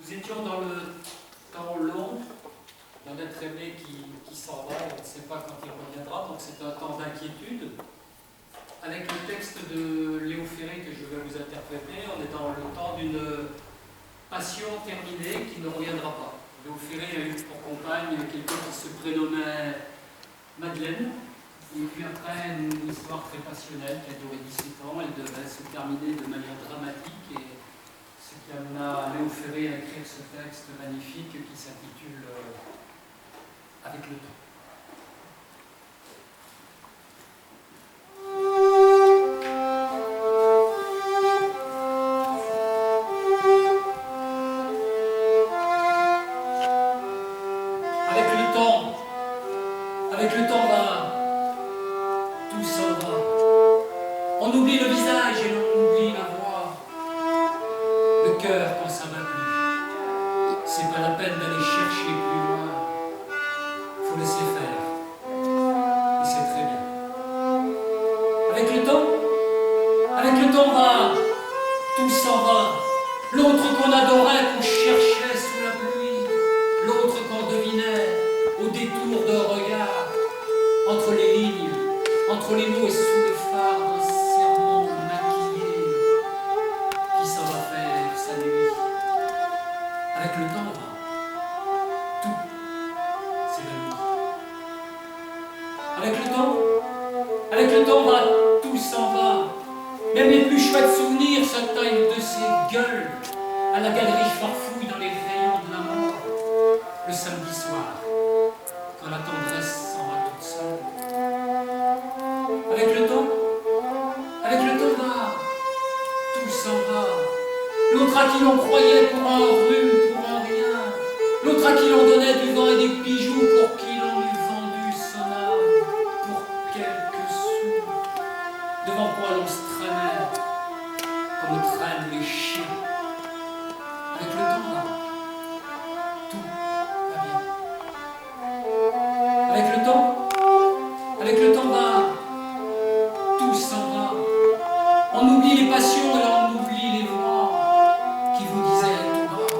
Nous étions dans le temps long d'un être aimé qui s'en va, on ne sait pas quand il reviendra, donc c'est un temps d'inquiétude. Avec le texte de Léo Ferré que je vais vous interpréter, on est dans le temps d'une passion terminée qui ne reviendra pas. Léo Ferré a eu pour compagne quelqu'un qui se prénommait Madeleine, et puis après une histoire très passionnelle qui a duré 17 ans, elle devait se terminer de manière dramatique, et ce qui amena Léo Ferré à écrire ce texte magnifique qui s'intitule Avec le temps. Avec le temps tout s'en va. On oublie le visage et l'on oublie la voix. Le cœur quand ça va plus. C'est pas la peine d'aller chercher plus loin. Faut laisser faire. Et c'est très bien. Avec le temps tout s'en va. L'autre qu'on adorait, qu'on cherchait sous la pluie. L'autre qu'on devinait au détour d'un regard. Entre les lignes, entre les mots et sous les phares d'un serment maquillé qui s'en va faire sa nuit. Avec le temps, tout, c'est la nuit. Avec le temps, tout s'en va. Même les plus chouettes souvenirs se taillent de ces gueules à la galerie farfouille dans les rayons de la mort. Le samedi soir, quand la tendresse s'en va toute seule. Avec le temps, tout s'en va. L'autre à qui l'on croyait pour un rhume, pour un rien. L'autre à qui l'on donnait du vent et des bijoux, pour qui l'on eût vendu son âme, pour quelques sous. Devant quoi l'on se traînait, comme traînent les chiens. Avec le temps, tout va bien. Avec le temps, tout s'en va. On oublie les passions et on oublie les voix qui vous disaient tout bas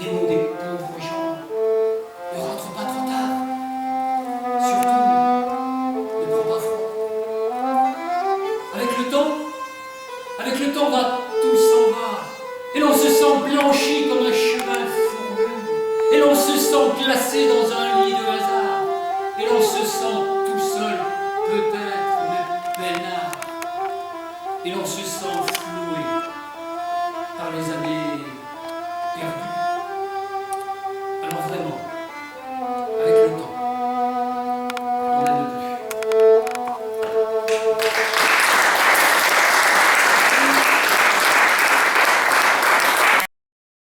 les mots des pauvres gens. Ne rentre pas trop tard. Surtout, ne prends pas froid. Avec le temps, tout s'en va. Et l'on se sent blanchi comme un cheval fourbu. Et l'on se sent glacé dans un lit de hasard. Et l'on se sent tout seul, peut-être, mais peinard. Et l'on se sent floué par les années perdues. Alors vraiment,